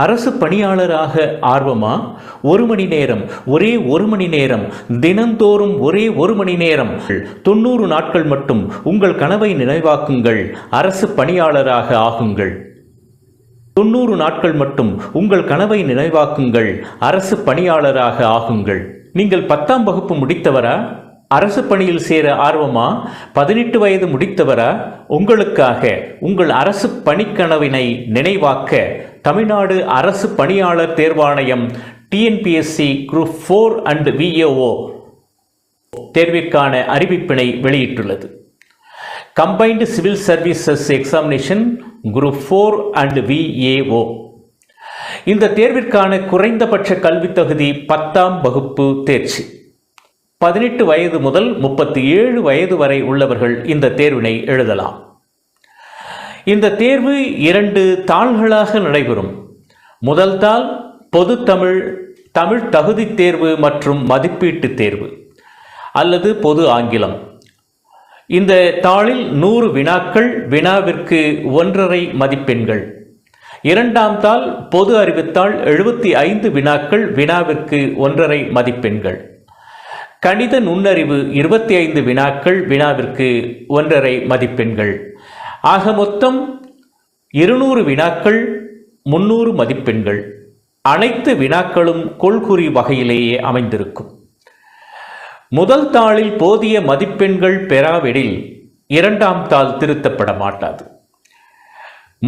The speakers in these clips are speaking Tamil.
அரசு பணியாளராக ஆர்வமா? 1 மணி நேரம், ஒரே 1 மணி நேரம், தினந்தோறும் ஒரே 1 மணி நேரம், 90 நாட்கள் மட்டும் உங்கள் கனவை நினைவாக்குங்கள். அரசு பணியாளராக ஆகுங்கள். 90 நாட்கள் மட்டும் உங்கள் கனவை நினைவாக்குங்கள். அரசு பணியாளராக ஆகுங்கள். நீங்கள் 10ஆம் வகுப்பு முடித்தவரா? அரசு பணியில் சேர ஆர்வமா? 18 வயது முடித்தவரா? உங்களுக்காக உங்கள் அரசு பணிக்கனவினை நினைவாக்க தமிழ்நாடு அரசு பணியாளர் தேர்வாணையம் TNPSC Group 4 and VAO தேர்விற்கான அறிவிப்பினை வெளியிட்டுள்ளது. Combined civil services examination Group 4 and VAO. இந்த தேர்விற்கான குறைந்தபட்ச கல்வி தகுதி 10ஆம் வகுப்பு தேர்ச்சி. 18 வயது முதல் 37 வயது வரை உள்ளவர்கள் இந்த தேர்வினை எழுதலாம். இந்த தேர்வு 2 தாள்களாக நடைபெறும். முதல் தாள் பொது தமிழ் தகுதி தேர்வு மற்றும் மதிப்பீட்டு தேர்வு அல்லது பொது ஆங்கிலம். இந்த தாளில் 100 வினாக்கள், வினாவிற்கு 1.5 மதிப்பெண்கள். 2ஆம் தாள் பொது அறிவுத்தாள், 75 வினாக்கள், வினாவிற்கு 1.5 மதிப்பெண்கள். கணித நுண்ணறிவு 25 வினாக்கள், வினாவிற்கு 1.5 மதிப்பெண்கள். ஆக மொத்தம் 200 வினாக்கள், 300 மதிப்பெண்கள். அனைத்து வினாக்களும் கொள்குறி வகையிலேயே அமைந்திருக்கும். முதல் தாளில் போதிய மதிப்பெண்கள் பெறாவிடில் 2ஆம் தாள் திருத்தப்பட மாட்டாது.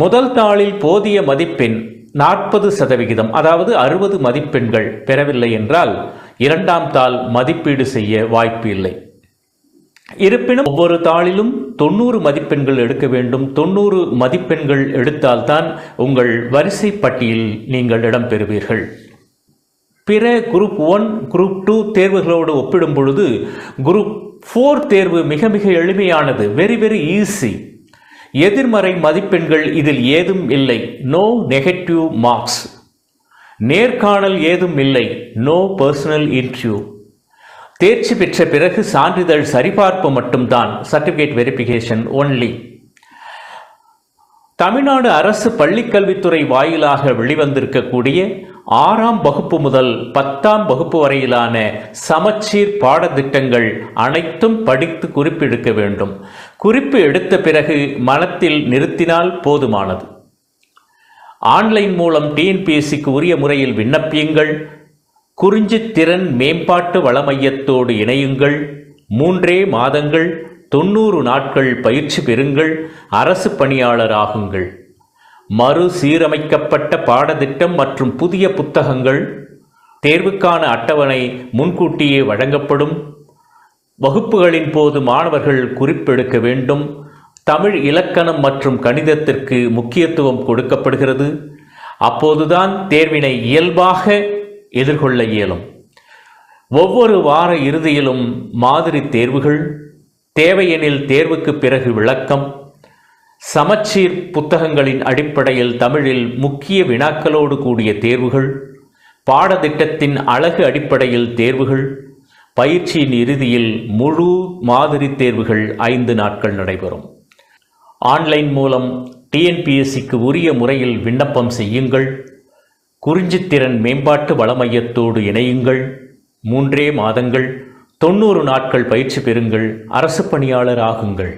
முதல் தாளில் போதிய மதிப்பெண் 40%, அதாவது 60 மதிப்பெண்கள் பெறவில்லை என்றால் 2ஆம் தாள் மதிப்பீடு செய்ய வாய்ப்பு இல்லை. இருப்பினும் ஒவ்வொரு தாளிலும் 90 மதிப்பெண்கள் எடுக்க வேண்டும். 90 மதிப்பெண்கள் எடுத்தால்தான் உங்கள் வரிசை பட்டியலில் நீங்கள் இடம்பெறுவீர்கள். பிற Group 1, Group 2 தேர்வுகளோடு ஒப்பிடும் பொழுது Group 4 தேர்வு மிக மிக எளிமையானது. Very easy. எதிர்மறை மதிப்பெண்கள் இதில் ஏதும் இல்லை. No negative marks. நேர்காணல் ஏதும் இல்லை. No personal interview. தேர்ச்சி பெற்ற பிறகு சான்றிதழ் சரிபார்ப்பு மட்டும்தான். Certificate verification only. தமிழ்நாடு அரசு பள்ளிக்கல்வித்துறை வாயிலாக வெளிவந்திருக்கக்கூடிய 6ஆம் வகுப்பு முதல் 10ஆம் வகுப்பு வரையிலான சமச்சீர் பாடத்திட்டங்கள் அனைத்தும் படித்து குறிப்பு எடுக்க வேண்டும். குறிப்பு எடுத்த பிறகு மனத்தில் நிறுத்தினால் போதுமானது. ஆன்லைன் மூலம் TNPSCக்கு உரிய முறையில் விண்ணப்பியுங்கள். குறிஞ்சித்திறன் மேம்பாட்டு வள மையத்தோடு இணையுங்கள். 3 மாதங்கள், 90 நாட்கள் பயிற்சி பெறுங்கள். அரசு பணியாளர் ஆகுங்கள். மறுசீரமைக்கப்பட்ட பாடத்திட்டம் மற்றும் புதிய புத்தகங்கள், தேர்வுக்கான அட்டவணை முன்கூட்டியே வழங்கப்படும். வகுப்புகளின் போது மாணவர்கள் குறிப்பெடுக்க வேண்டும். தமிழ் இலக்கணம் மற்றும் கணிதத்திற்கு முக்கியத்துவம் கொடுக்கப்படுகிறது. அப்போதுதான் தேர்வினை இயல்பாக எதிர்கொள்ள இயலும். ஒவ்வொரு வார இறுதியிலும் மாதிரி தேர்வுகள், தேவையெனில் தேர்வுக்கு பிறகு விளக்கம், சமச்சீர் புத்தகங்களின் அடிப்படையில் தமிழில் முக்கிய வினாக்களோடு கூடிய தேர்வுகள், பாடத்திட்டத்தின் அழகு அடிப்படையில் தேர்வுகள், பயிற்சியின் இறுதியில் முழு மாதிரி தேர்வுகள் 5 நாட்கள் நடைபெறும். ஆன்லைன் மூலம் TNPSCக்கு உரிய முறையில் விண்ணப்பம் செய்யுங்கள். குறிஞ்சித்திறன் மேம்பாட்டு வள மையத்தோடு இணையுங்கள். 3 மாதங்கள், 90 நாட்கள் பயிற்சி பெறுங்கள். அரசு பணியாளர் ஆகுங்கள்.